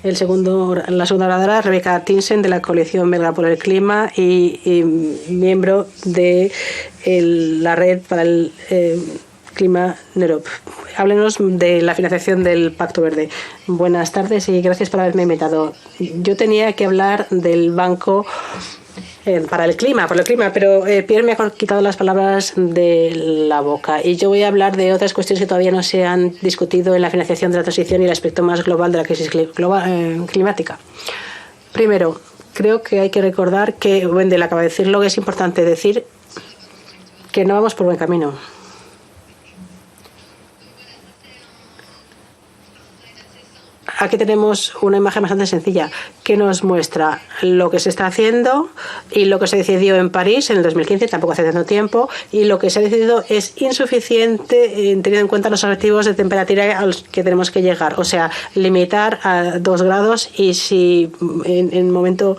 La segunda oradora, Rebecca Tinsen, de la Coalición Belga por el Clima y miembro de la Red para el Clima en Europa. Háblenos de la financiación del Pacto Verde. Buenas tardes y gracias por haberme invitado. Yo tenía que hablar del Banco para el clima, pero Pierre me ha quitado las palabras de la boca y yo voy a hablar de otras cuestiones que todavía no se han discutido en la financiación de la transición y el aspecto más global de la crisis climática. Primero, creo que hay que recordar que Wendell acaba de decirlo, que es importante decir que no vamos por buen camino. Aquí tenemos una imagen bastante sencilla que nos muestra lo que se está haciendo y lo que se decidió en París en el 2015, tampoco hace tanto tiempo, y lo que se ha decidido es insuficiente teniendo en cuenta los objetivos de temperatura a los que tenemos que llegar, o sea, limitar a 2 grados y si en momento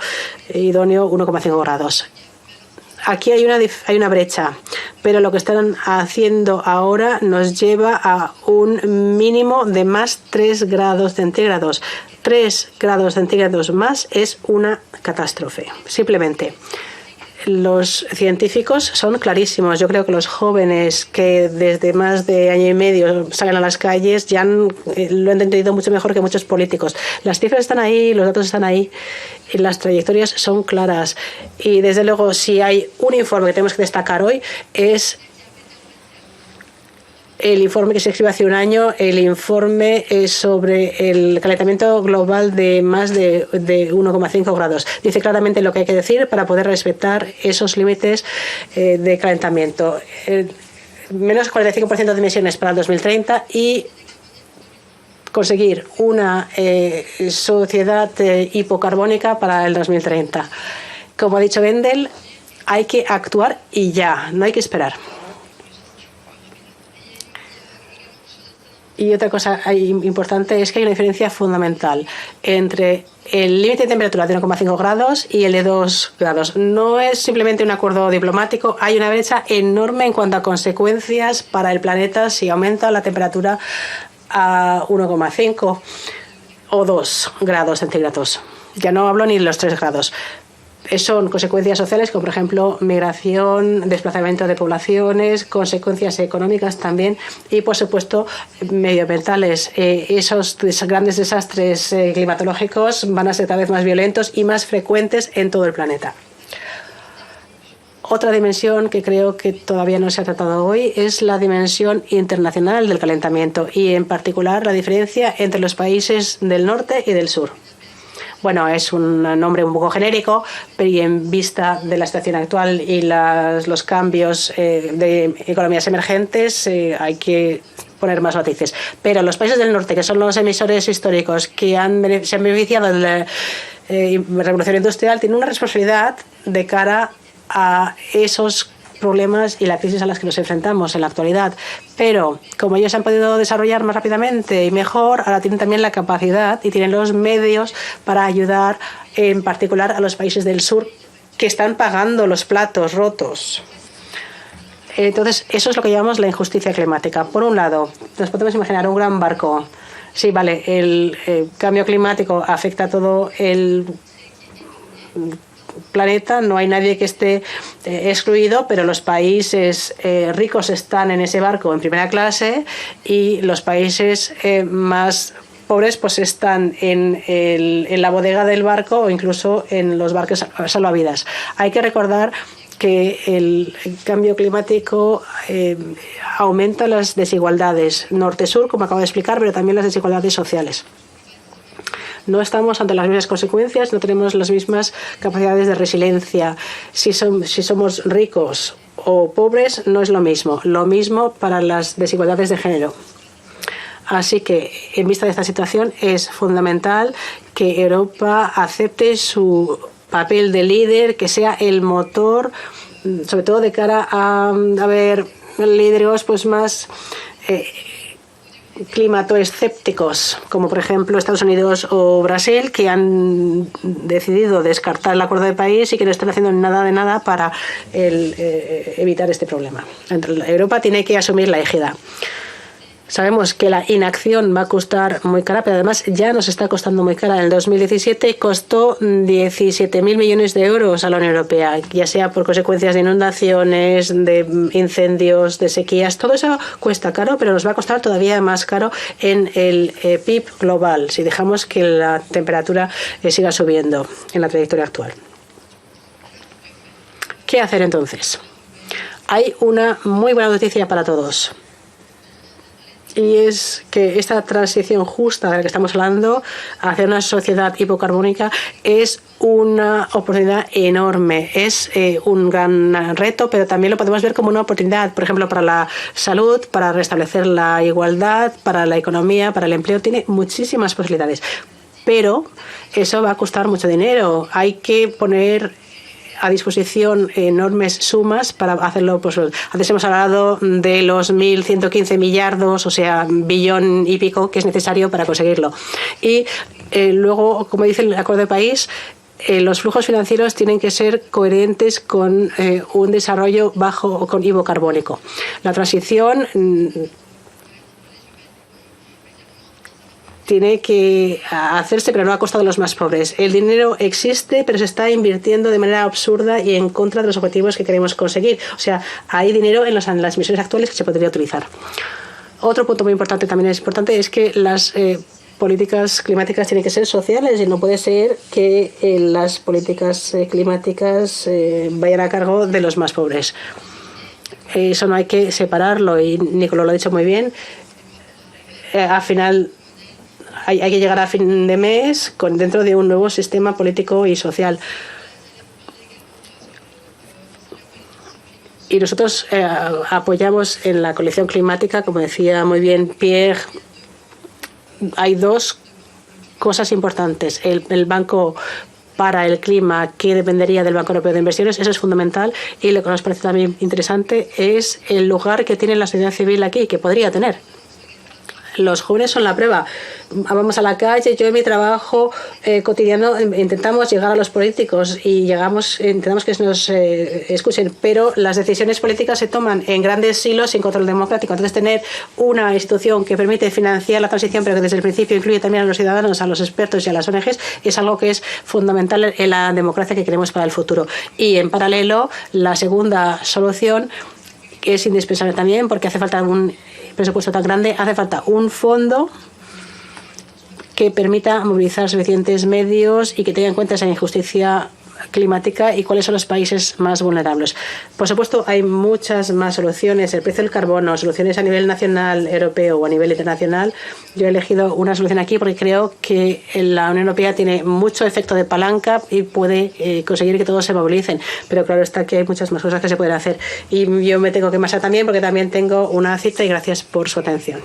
idóneo 1,5 grados. Aquí hay una brecha, pero lo que están haciendo ahora nos lleva a un mínimo de más 3 grados centígrados. 3 grados centígrados más es una catástrofe, simplemente. Los científicos son clarísimos. Yo creo que los jóvenes que desde más de año y medio salen a las calles ya lo han entendido mucho mejor que muchos políticos. Las cifras están ahí, los datos están ahí, y las trayectorias son claras. Y desde luego, si hay un informe que tenemos que destacar hoy, es el informe que se escribió hace un año, el informe sobre el calentamiento global de más de 1,5 grados. Dice claramente lo que hay que decir para poder respetar esos límites de calentamiento. Menos 45% de emisiones para el 2030 y conseguir una sociedad hipocarbónica para el 2030. Como ha dicho Wendell, hay que actuar y ya, no hay que esperar. Y otra cosa importante es que hay una diferencia fundamental entre el límite de temperatura de 1,5 grados y el de 2 grados. No es simplemente un acuerdo diplomático, hay una brecha enorme en cuanto a consecuencias para el planeta si aumenta la temperatura a 1,5 o 2 grados centígrados. Ya no hablo ni de los 3 grados. Son consecuencias sociales, como por ejemplo migración, desplazamiento de poblaciones, consecuencias económicas también y, por supuesto, medioambientales. Esos grandes desastres climatológicos van a ser cada vez más violentos y más frecuentes en todo el planeta. Otra dimensión que creo que todavía no se ha tratado hoy es la dimensión internacional del calentamiento y, en particular, la diferencia entre los países del norte y del sur. Bueno, es un nombre un poco genérico, pero y en vista de la situación actual y los cambios de economías emergentes hay que poner más matices. Pero los países del norte, que son los emisores históricos que se han beneficiado de la revolución industrial, tienen una responsabilidad de cara a esos problemas y la crisis a las que nos enfrentamos en la actualidad. Pero como ellos han podido desarrollar más rápidamente y mejor, ahora tienen también la capacidad y tienen los medios para ayudar en particular a los países del sur que están pagando los platos rotos. Entonces, eso es lo que llamamos la injusticia climática. Por un lado, nos podemos imaginar un gran barco. Sí, vale, el cambio climático afecta a todo el planeta, no hay nadie que esté excluido, pero los países ricos están en ese barco en primera clase y los países más pobres pues están en la bodega del barco o incluso en los barcos salvavidas. Hay que recordar que el cambio climático aumenta las desigualdades norte-sur, como acabo de explicar, pero también las desigualdades sociales. No estamos ante las mismas consecuencias, no tenemos las mismas capacidades de resiliencia. Si somos ricos o pobres, no es lo mismo. Lo mismo para las desigualdades de género. Así que, en vista de esta situación, es fundamental que Europa acepte su papel de líder, que sea el motor, sobre todo de cara a ver liderazgos pues más climatoescépticos, como por ejemplo Estados Unidos o Brasil, que han decidido descartar el Acuerdo de París y que no están haciendo nada de nada para evitar este problema. Europa tiene que asumir la égida. Sabemos que la inacción va a costar muy cara, pero además ya nos está costando muy cara. En el 2017 costó 17.000 millones de euros a la Unión Europea, ya sea por consecuencias de inundaciones, de incendios, de sequías. Todo eso cuesta caro, pero nos va a costar todavía más caro en el PIB global, si dejamos que la temperatura siga subiendo en la trayectoria actual. ¿Qué hacer entonces? Hay una muy buena noticia para todos. Y es que esta transición justa de la que estamos hablando hacia una sociedad hipocarbónica es una oportunidad enorme. Es un gran reto, pero también lo podemos ver como una oportunidad, por ejemplo, para la salud, para restablecer la igualdad, para la economía, para el empleo. Tiene muchísimas posibilidades. Pero eso va a costar mucho dinero. Hay que poner a disposición enormes sumas para hacerlo posible. Antes hemos hablado de los 1.115 millardos, o sea, billón y pico, que es necesario para conseguirlo. Y luego, como dice el Acuerdo de París, los flujos financieros tienen que ser coherentes con un desarrollo bajo o con hipocarbónico. La transición tiene que hacerse, pero no a costa de los más pobres. El dinero existe, pero se está invirtiendo de manera absurda y en contra de los objetivos que queremos conseguir. O sea, hay dinero en las misiones actuales que se podría utilizar. Otro punto muy importante también es que las políticas climáticas tienen que ser sociales y no puede ser que las políticas climáticas vayan a cargo de los más pobres. Eso no hay que separarlo y Nicolás lo ha dicho muy bien. Al final hay que llegar a fin de mes dentro de un nuevo sistema político y social. Y nosotros apoyamos en la coalición climática, como decía muy bien Pierre. Hay dos cosas importantes. El Banco para el Clima, que dependería del Banco Europeo de Inversiones, eso es fundamental. Y lo que nos parece también interesante es el lugar que tiene la sociedad civil aquí, que podría tener. Los jóvenes son la prueba. Vamos a la calle, yo en mi trabajo cotidiano intentamos llegar a los políticos y intentamos que nos escuchen, pero las decisiones políticas se toman en grandes silos sin control democrático. Entonces, tener una institución que permite financiar la transición, pero que desde el principio incluye también a los ciudadanos, a los expertos y a las ONGs, es algo que es fundamental en la democracia que queremos para el futuro. Y en paralelo, la segunda solución es indispensable también, porque hace falta un presupuesto tan grande, hace falta un fondo que permita movilizar suficientes medios y que tenga en cuenta esa injusticia climática y cuáles son los países más vulnerables. Por supuesto, hay muchas más soluciones. El precio del carbono, soluciones a nivel nacional, europeo o a nivel internacional. Yo he elegido una solución aquí porque creo que la Unión Europea tiene mucho efecto de palanca y puede conseguir que todos se movilicen. Pero claro está que hay muchas más cosas que se pueden hacer. Y yo me tengo que marchar también porque también tengo una cita y gracias por su atención.